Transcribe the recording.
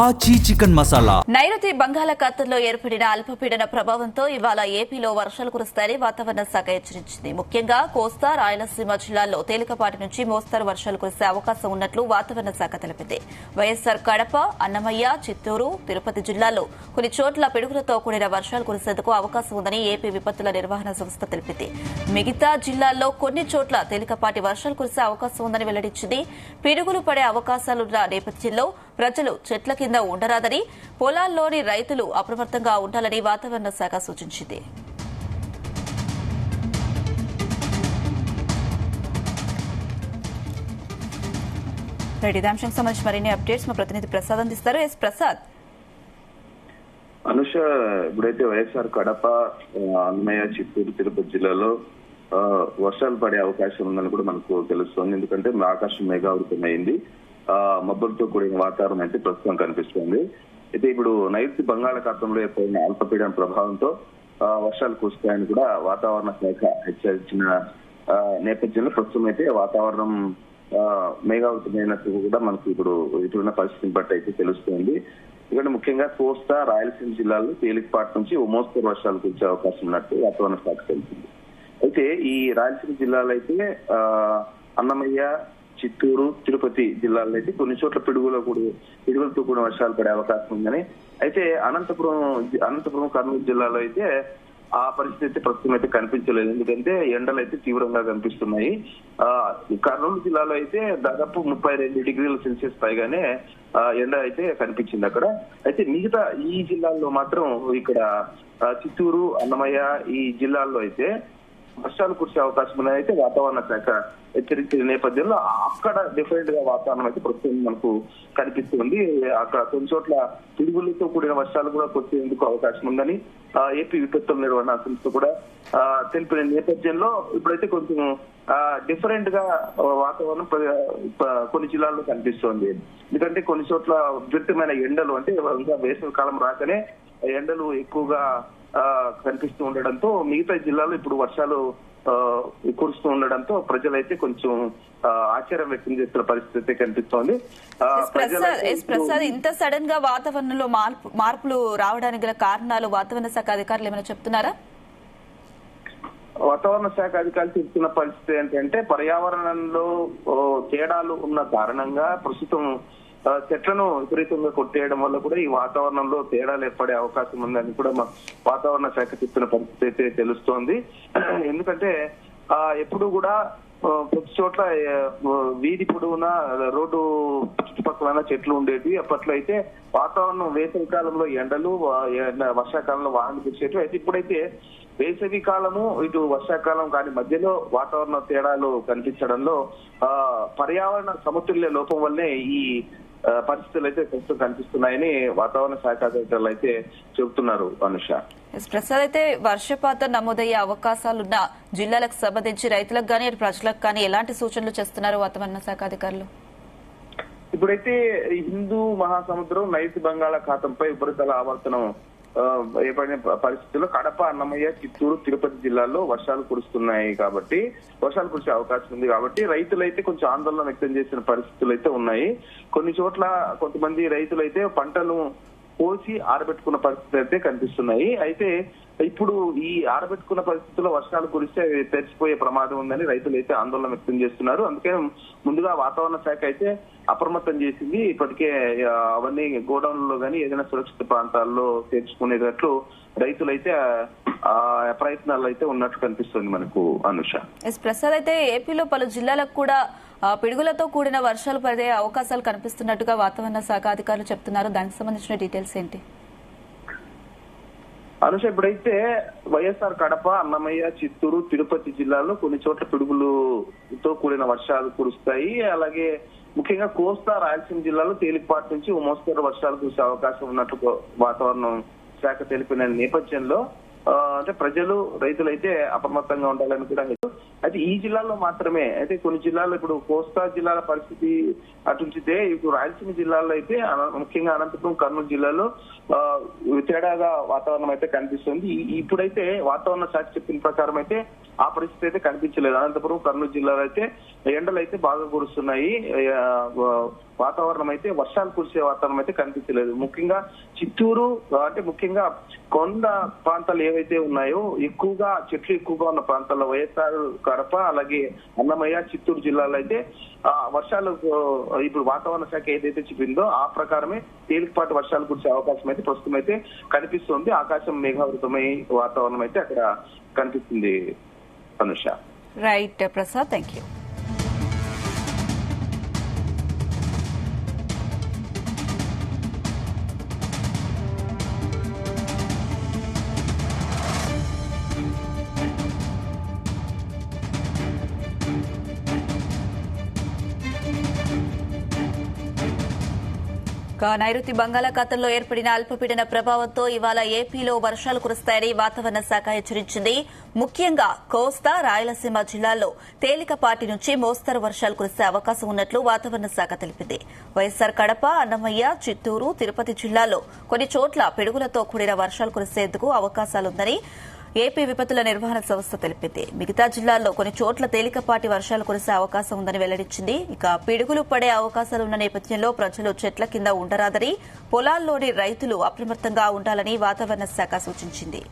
ఆచి చికెన్ మసాలా. నైరుతి బంగాళాఖాతంలో ఏర్పడిన అల్పపీడన ప్రభావంతో ఇవాళ ఏపీలో వర్షాలు కురుస్తాయని వాతావరణ శాఖ హెచ్చరించింది. ముఖ్యంగా కోస్తా, రాయలసీమ జిల్లాల్లో తేలికపాటి నుంచి మోస్తరు వర్షాలు కురిసే అవకాశం ఉన్నట్లు వాతావరణ శాఖ తెలిపింది. వైఎస్సార్ కడప, అన్నమయ్య, చిత్తూరు, తిరుపతి జిల్లాల్లో కొన్ని చోట్ల పిడుగులతో కూడిన వర్షాలు కురిసేందుకు అవకాశం ఉందని ఏపీ విపత్తుల నిర్వహణ సంస్థ తెలిపింది. మిగతా జిల్లాల్లో కొన్ని చోట్ల తేలికపాటి వర్షాలు కురిసే అవకాశం ఉందని వెల్లడించింది. పిడుగులు పడే అవకాశాలున్న నేపథ్యంలో ప్రజలు చెట్ల కింద ఉండరాదని, పొలాల్లోని రైతులు అప్రమత్తంగా ఉండాలని వాతావరణ శాఖ సూచించింది. ఇదే అంశానికి సంబంధించి మరిన్ని అప్డేట్స్ మా ప్రతినిధి ప్రసాద్ అందిస్తారు. ప్రసాద్. అనుష, ఇప్పుడైతే వైఎస్ఆర్ కడప, అన్నమయ్య, చిత్తూరు, తిరుపతి జిల్లాలో వర్షాలు పడే అవకాశం ఉందని కూడా మనకు తెలుస్తోంది. ఎందుకంటే ఆకాశం మేఘావృతమైంది, మబ్బులతో కూడిన వాతావరణం అయితే ప్రస్తుతం కనిపిస్తుంది. అయితే ఇప్పుడు నైరుతి బంగాళాఖాతంలో ఏర్పడిన అల్పపీడన ప్రభావంతో వర్షాలు కురుస్తాయని కూడా వాతావరణ శాఖ హెచ్చరించిన నేపథ్యంలో ప్రస్తుతం అయితే వాతావరణం మేఘావృతమైనట్టు కూడా మనకు ఇప్పుడున్న పరిస్థితిని బట్టి అయితే తెలుస్తుంది. ఎందుకంటే ముఖ్యంగా కోస్తా, రాయలసీమ జిల్లాల్లో తేలికపాటి నుంచి మోస్తరు వర్షాలు కురిసే అవకాశం ఉన్నట్టు వాతావరణ శాఖ తెలిపింది. అయితే ఈ రాయలసీమ జిల్లాలో అయితే అన్నమయ్య, చిత్తూరు, తిరుపతి జిల్లాల్లో అయితే కొన్ని చోట్ల పిడుగులతో కూడా వర్షాలు పడే అవకాశం ఉందని, అయితే అనంతపురం, కర్నూలు జిల్లాలో అయితే ఆ పరిస్థితి ప్రస్తుతం అయితే కనిపించలేదు. ఎందుకంటే ఎండలు అయితే తీవ్రంగా కనిపిస్తున్నాయి. కర్నూలు జిల్లాలో అయితే దాదాపు 32 డిగ్రీల సెల్సియస్ పైగానే ఎండ అయితే కనిపించింది అక్కడ. అయితే మిగతా ఈ జిల్లాల్లో మాత్రం ఇక్కడ చిత్తూరు, అన్నమయ్య ఈ జిల్లాల్లో అయితే వర్షాలు కురిసే అవకాశం ఉన్నది అయితే వాతావరణ శాఖ హెచ్చరించిన నేపథ్యంలో అక్కడ డిఫరెంట్ గా వాతావరణం అయితే ప్రస్తుతం మనకు కనిపిస్తుంది. అక్కడ కొన్ని చోట్ల పిడుగులతో కూడిన వర్షాలు కూడా కురిసేందుకు అవకాశం ఉందని ఏపీ విపత్తుల నిర్వహణ సంస్థ కూడా తెలిపిన నేపథ్యంలో ఇప్పుడైతే కొంచెం డిఫరెంట్ గా వాతావరణం కొన్ని జిల్లాల్లో కనిపిస్తోంది. ఎందుకంటే కొన్ని చోట్ల విపరీతమైన ఎండలు, అంటే ఇంకా వేసవి కాలం రాకనే ఎండలు ఎక్కువగా కనిపిస్తూ ఉండడంతో మిగతా జిల్లాలో ఇప్పుడు వర్షాలు కురుస్తూ ఉండడంతో ప్రజలైతే కొంచెం ఆశ్చర్యం వ్యక్తం చేస్తున్న పరిస్థితి కనిపిస్తోంది. ప్రసాద్, ఇంత సడన్ గా వాతావరణంలో మార్పులు రావడానికి గల కారణాలు వాతావరణ శాఖ అధికారులు ఏమైనా చెప్తున్నారా? వాతావరణ శాఖ అధికారులు చెప్తున్న పరిస్థితి ఏంటంటే పర్యావరణంలో తేడాలు ఉన్న కారణంగా ప్రస్తుతం చెట్లను విపరీతంగా కొట్టేయడం వల్ల కూడా ఈ వాతావరణంలో తేడాలు ఏర్పడే అవకాశం ఉందని కూడా వాతావరణ శాఖ చెప్తున్న పరిస్థితి అయితే తెలుస్తోంది. ఎందుకంటే ఎప్పుడు కూడా ప్రతి చోట్ల వీధి పొడవునా రోడ్డు చుట్టుపక్కల చెట్లు ఉండేవి. అప్పట్లో అయితే వాతావరణం వేసవి కాలంలో ఎండలు, వర్షాకాలంలో వానలు కురిసేవి. అయితే ఇప్పుడైతే వేసవి కాలము ఇటు వర్షాకాలం కానీ మధ్యలో వాతావరణ తేడాలు కనిపించడంలో పర్యావరణ సమతుల్య లోపం వల్లే ఈ పరిస్థితులు అయితే ప్రస్తుతం కనిపిస్తున్నాయని వాతావరణ శాఖ అధికారులు అయితే చెబుతున్నారు. అనుష, ప్రసాద్, అయితే వర్షపాతం నమోదయ్యే అవకాశాలున్న జిల్లాలకు సంబంధించి రైతులకు కానీ ప్రజలకు కానీ ఎలాంటి సూచనలు చేస్తున్నారు వాతావరణ శాఖ అధికారులు? ఇప్పుడైతే హిందూ మహాసముద్రం నైరుతి బంగాళాఖాతంపై ఉపరితల ఆవర్తనం ఏర్పడిన పరిస్థితుల్లో కడప, అన్నమయ్య, చిత్తూరు, తిరుపతి జిల్లాల్లో వర్షాలు కురిసే అవకాశం ఉంది. కాబట్టి రైతులైతే కొంచెం ఆందోళన వ్యక్తం చేసిన పరిస్థితులు అయితే ఉన్నాయి. కొన్ని చోట్ల కొంతమంది రైతులైతే పంటను కోసి ఆరబెట్టుకున్న పరిస్థితులు అయితే కనిపిస్తున్నాయి. అయితే ఇప్పుడు ఈ ఆరబెట్టుకున్న పరిస్థితుల్లో వర్షాలు కురిస్తే తెచ్చిపోయే ప్రమాదం ఉందని రైతులు అయితే ఆందోళన వ్యక్తం చేస్తున్నారు. అందుకే ముందుగా వాతావరణ శాఖ అయితే అప్రమత్తం చేసింది. ఇప్పటికే అవన్నీ గోడౌన్లలో కానీ ఏదైనా సురక్షిత ప్రాంతాల్లో తెచ్చుకునేటట్లు రైతులైతే ప్రయత్నాలు అయితే ఉన్నట్టు కనిపిస్తుంది మనకు. అనుష, ప్రసాద్, అయితే ఏపీలో పలు జిల్లాలకు కూడా పిడుగులతో కూడిన వర్షాలు పడే అవకాశాలు కనిపిస్తున్నట్టుగా వాతావరణ శాఖ అధికారులు చెప్తున్నారు. దానికి సంబంధించిన డీటెయిల్స్ ఏంటి? అనుష, ఇప్పుడైతే వైఎస్ఆర్ కడప, అన్నమయ్య, చిత్తూరు, తిరుపతి జిల్లాలో కొన్ని చోట్ల పిడుగులతో కూడిన వర్షాలు కురుస్తాయి. అలాగే ముఖ్యంగా కోస్తా, రాయలసీమ జిల్లాలో తేలికపాటి నుంచి మోస్తరు వర్షాలు కురిసే అవకాశం ఉన్నట్లు వాతావరణం శాఖ తెలిపిన నేపథ్యంలో అంటే ప్రజలు, రైతులైతే అప్రమత్తంగా ఉండాలని కూడా. అయితే ఈ జిల్లాలో మాత్రమే, అయితే కొన్ని జిల్లాల్లో ఇప్పుడు కోస్తా జిల్లాల పరిస్థితి అటుంచితే ఇప్పుడు రాయలసీమ జిల్లాలో అయితే ముఖ్యంగా అనంతపురం, కర్నూలు జిల్లాలో తేడాగా వాతావరణం అయితే కనిపిస్తుంది. ఇప్పుడైతే వాతావరణ శాఖ చెప్పిన ప్రకారం అయితే ఆ పరిస్థితి అయితే కనిపించలేదు. అనంతపురం, కర్నూలు జిల్లాలో అయితే ఎండలు అయితే బాగా కురుస్తున్నాయి. వాతావరణం అయితే వర్షాలు కురిసే వాతావరణం అయితే కనిపించలేదు. ముఖ్యంగా చిత్తూరు అంటే ముఖ్యంగా కొండ ప్రాంతాలు ఏవైతే ఉన్నాయో ఎక్కువగా చెట్లు ఎక్కువగా ఉన్న ప్రాంతాల్లో వైఎస్ఆర్ కడప అలాగే అన్నమయ్య, చిత్తూరు జిల్లాలో అయితే వర్షాలు ఇప్పుడు వాతావరణ శాఖ ఏదైతే చెప్పిందో ఆ ప్రకారమే తేలికపాటి వర్షాలు కురిసే అవకాశం అయితే ప్రస్తుతం అయితే కనిపిస్తుంది. ఆకాశం మేఘావృతమై వాతావరణం అయితే అక్కడ కనిపిస్తుంది. Anusha. Right Prasad, thank you. నైరుతి బంగాళాఖాతంలో ఏర్పడిన అల్పపీడన ప్రభావంతో ఇవాళ ఏపీలో వర్షాలు కురుస్తాయని వాతావరణ శాఖ హెచ్చరించింది. ముఖ్యంగా కోస్తా, రాయలసీమ జిల్లాల్లో తేలికపాటి నుంచి మోస్తరు వర్షాలు కురిసే అవకాశం ఉన్నట్లు వాతావరణ శాఖ తెలిపింది. వైఎస్సార్ కడప, అన్నమయ్య, చిత్తూరు, తిరుపతి జిల్లాల్లో కొన్ని చోట్ల పిడుగులతో కూడిన వర్షాలు కురిసేందుకు అవకాశాలుందని ఏపీ విపత్తుల నిర్వహణ సంస్థ తెలిపింది. మిగతా జిల్లాల్లో కొన్ని చోట్ల తేలికపాటి వర్షాలు కురిసే అవకాశం ఉందని వెల్లడించింది. ఇక పిడుగులు పడే అవకాశాలున్న నేపథ్యంలో ప్రజలు చెట్ల కింద ఉండరాదని, పొలాల్లోని రైతులు అప్రమత్తంగా ఉండాలని వాతావరణ శాఖ సూచించింది.